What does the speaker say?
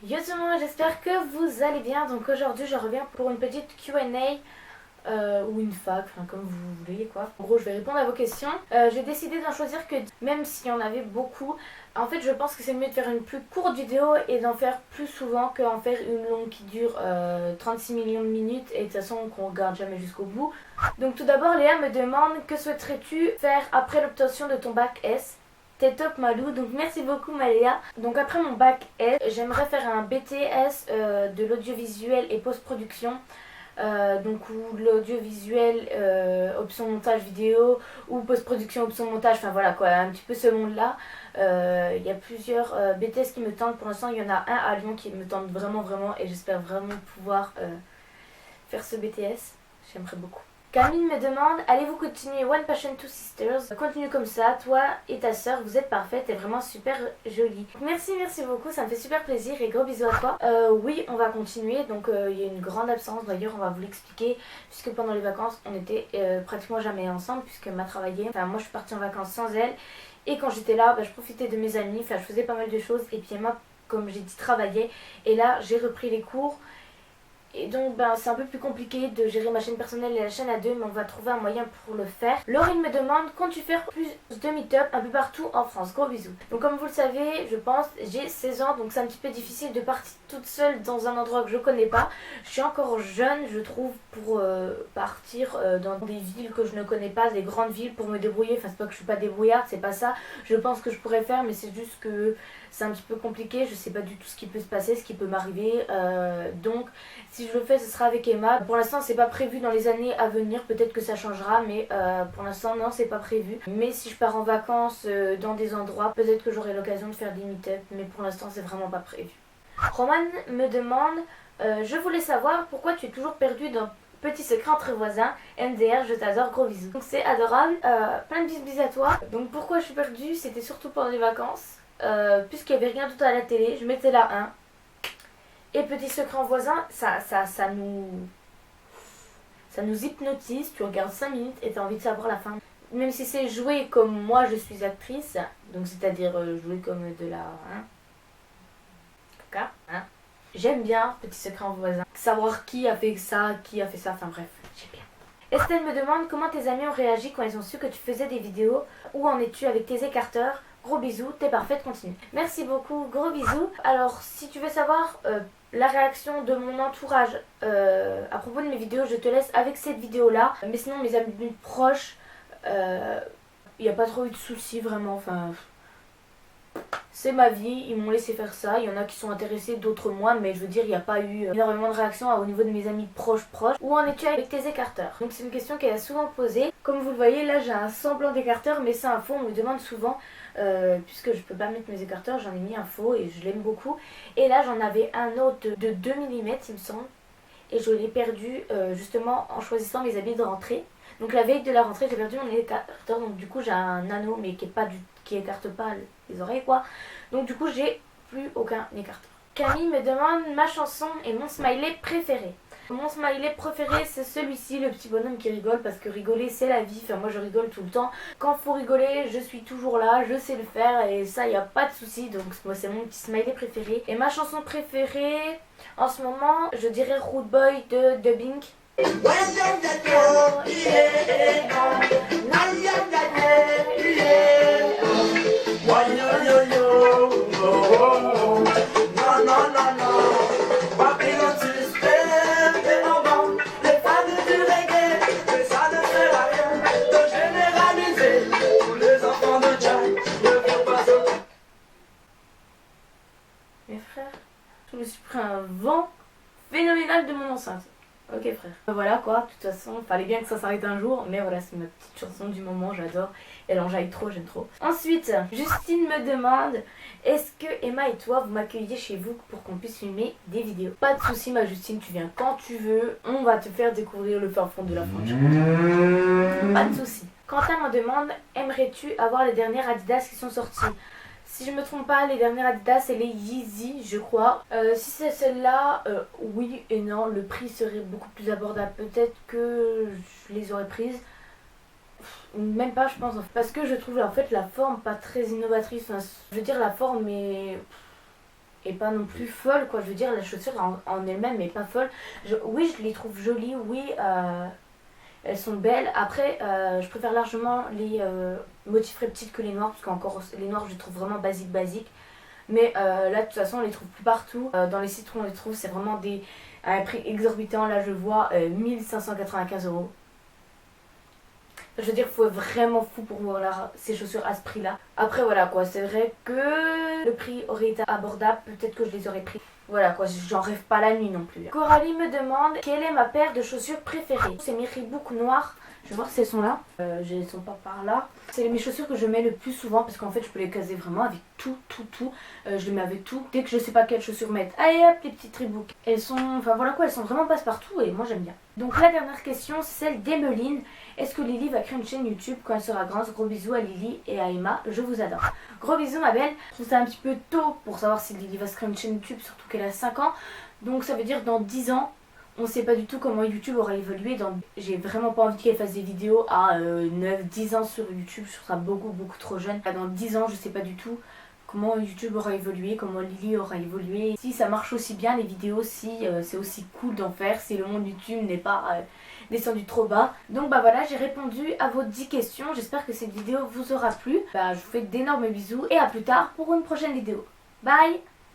Yo tout le monde, j'espère que vous allez bien. Donc aujourd'hui je reviens pour une petite Q&A ou une fac, enfin comme vous voulez quoi. En gros je vais répondre à vos questions. J'ai décidé d'en choisir que même s'il y en avait beaucoup. En fait je pense que c'est mieux de faire une plus courte vidéo et d'en faire plus souvent qu'en faire une longue qui dure 36 millions de minutes et de toute façon qu'on regarde jamais jusqu'au bout. Donc tout d'abord Léa me demande que souhaiterais-tu faire après l'obtention de ton bac S? T'es top Malou, donc merci beaucoup Maléa. Donc après mon bac S, j'aimerais faire un BTS de l'audiovisuel et post-production. Donc où l'audiovisuel option montage vidéo ou post-production option montage, enfin voilà quoi, un petit peu ce monde là. Il y a plusieurs BTS qui me tentent, pour l'instant il y en a un à Lyon qui me tente vraiment et j'espère vraiment pouvoir faire ce BTS, j'aimerais beaucoup. Camille me demande, allez-vous continuer One Passion Two Sisters? Continue comme ça, toi et ta soeur, vous êtes parfaites et vraiment super jolies. Merci beaucoup, ça me fait super plaisir et gros bisous à toi. Oui, on va continuer, donc il y a une grande absence, d'ailleurs on va vous l'expliquer, puisque pendant les vacances on était pratiquement jamais ensemble, puisque ma travaillait, enfin moi je suis partie en vacances sans elle, et quand j'étais là, je profitais de mes amis, enfin je faisais pas mal de choses, et puis Emma, comme j'ai dit, travaillait, et là j'ai repris les cours. Et donc c'est un peu plus compliqué de gérer ma chaîne personnelle et la chaîne à deux, mais on va trouver un moyen pour le faire. Laurine me demande, comptes-tu faire plus de meet-up un peu partout en France? Gros bisous. Donc comme vous le savez, je pense, j'ai 16 ans, donc c'est un petit peu difficile de partir toute seule dans un endroit que je connais pas. Je suis encore jeune, je trouve, pour partir dans des villes que je ne connais pas, des grandes villes, pour me débrouiller. Enfin c'est pas que je suis pas débrouillarde, c'est pas ça. Je pense que je pourrais faire, mais c'est juste que c'est un petit peu compliqué. Je sais pas du tout ce qui peut se passer, ce qui peut m'arriver. Donc si je le fais, ce sera avec Emma. Pour l'instant, c'est pas prévu dans les années à venir. Peut-être que ça changera, mais pour l'instant, non, c'est pas prévu. Mais si je pars en vacances dans des endroits, peut-être que j'aurai l'occasion de faire des meet-up. Mais pour l'instant, c'est vraiment pas prévu. Roman me demande, je voulais savoir pourquoi tu es toujours perdu dans Petit secret entre voisins. MDR, je t'adore, gros bisous. Donc c'est adorable. Plein de bisous à toi. Donc pourquoi je suis perdue? C'était surtout pendant les vacances. Puisqu'il n'y avait rien d'autre à la télé, je mettais la 1. Et Petit secret en voisin, ça nous hypnotise. Tu regardes 5 minutes et tu as envie de savoir la fin. Même si c'est jouer comme moi je suis actrice, donc c'est-à-dire jouer comme de la... J'aime bien Petit secret en voisin. Savoir qui a fait ça, enfin bref, j'aime bien. Estelle me demande comment tes amis ont réagi quand ils ont su que tu faisais des vidéos. Où en es-tu avec tes écarteurs? Gros bisous, t'es parfaite, continue. Merci beaucoup, gros bisous. Alors, si tu veux savoir la réaction de mon entourage à propos de mes vidéos, je te laisse avec cette vidéo-là. Mais sinon, mes amis proches, il n'y a pas trop eu de soucis, vraiment. Enfin, c'est ma vie, ils m'ont laissé faire ça. Il y en a qui sont intéressés, d'autres moins. Mais je veux dire, il n'y a pas eu énormément de réactions au niveau de mes amis proches. Où en es-tu avec tes écarteurs? Donc, c'est une question qu'elle a souvent posée. Comme vous le voyez, là, j'ai un semblant d'écarteur, mais c'est un faux, on me demande souvent. Puisque je peux pas mettre mes écarteurs, j'en ai mis un faux et je l'aime beaucoup. Et là j'en avais un autre de 2 mm il me semble, et je l'ai perdu justement en choisissant mes habits de rentrée. Donc la veille de la rentrée j'ai perdu mon écarteur, donc du coup j'ai un anneau mais qui écarte pas les oreilles quoi. Donc du coup j'ai plus aucun écarteur. Camille me demande ma chanson et mon smiley préféré. Mon smiley préféré c'est celui-ci, le petit bonhomme qui rigole, parce que rigoler c'est la vie, enfin moi je rigole tout le temps. Quand faut rigoler je suis toujours là, je sais le faire et ça y a pas de souci, donc moi c'est mon petit smiley préféré. Et ma chanson préférée en ce moment je dirais Rude Boy de Dubbing. Mes frères, je me suis pris un vent phénoménal de mon enceinte. Ok frère. Voilà quoi, de toute façon, fallait bien que ça s'arrête un jour, mais voilà, c'est ma petite chanson du moment, j'adore. Elle enjaille trop, j'aime trop. Ensuite, Justine me demande, est-ce que Emma et toi, vous m'accueillez chez vous pour qu'on puisse filmer des vidéos? Pas de soucis ma Justine, tu viens quand tu veux, on va te faire découvrir le fin fond de la Franche. Pas de soucis. Quentin me demande, aimerais-tu avoir les dernières Adidas qui sont sorties? Si je me trompe pas, les dernières Adidas, c'est les Yeezy, je crois. Si c'est celle-là, oui et non, le prix serait beaucoup plus abordable. Peut-être que je les aurais prises. Même pas, je pense, parce que je trouve en fait la forme pas très innovatrice. Enfin, je veux dire, la forme est pas non plus folle, quoi. Je veux dire, la chaussure en elle-même est pas folle. Oui, je les trouve jolies, oui, elles sont belles. Après, je préfère largement les motifs reptiles que les noirs, parce qu'encore les noirs, je les trouve vraiment basiques. Mais là, de toute façon, on les trouve plus partout. Dans les sites où on les trouve, c'est vraiment à un prix exorbitant. Là, je vois 1595 €. Je veux dire, il faut être vraiment fou pour voir ces chaussures à ce prix-là. Après, voilà quoi, c'est vrai que le prix aurait été abordable, peut-être que je les aurais pris. Voilà quoi, j'en rêve pas la nuit non plus. Coralie me demande quelle est ma paire de chaussures préférée. C'est mes Reebok noires. Je vais voir si elles sont là. Elles sont pas par là. C'est mes chaussures que je mets le plus souvent parce qu'en fait je peux les caser vraiment avec tout. Je les mets avec tout. Dès que je sais pas quelles chaussures mettre, allez hop, les petites Reebok. Elles sont, enfin voilà quoi, elles sont vraiment passe-partout et moi j'aime bien. Donc la dernière question, c'est celle d'Emeline. Est-ce que Lily va créer une chaîne YouTube quand elle sera grande? Gros bisous à Lily et à Emma, je vous adore. Gros bisous ma belle. Je trouve ça un petit peu tôt pour savoir si Lily va se créer une chaîne YouTube, surtout qu'elle a 5 ans. Donc ça veut dire dans 10 ans. On sait pas du tout comment YouTube aura évolué. J'ai vraiment pas envie qu'elle fasse des vidéos à 9-10 ans sur YouTube. Je trouve ça beaucoup trop jeune. Dans 10 ans, je sais pas du tout comment YouTube aura évolué, comment Lily aura évolué. Si ça marche aussi bien les vidéos, si c'est aussi cool d'en faire, si le monde YouTube n'est pas descendu trop bas. Donc bah voilà, j'ai répondu à vos 10 questions. J'espère que cette vidéo vous aura plu. Je vous fais d'énormes bisous et à plus tard pour une prochaine vidéo. Bye!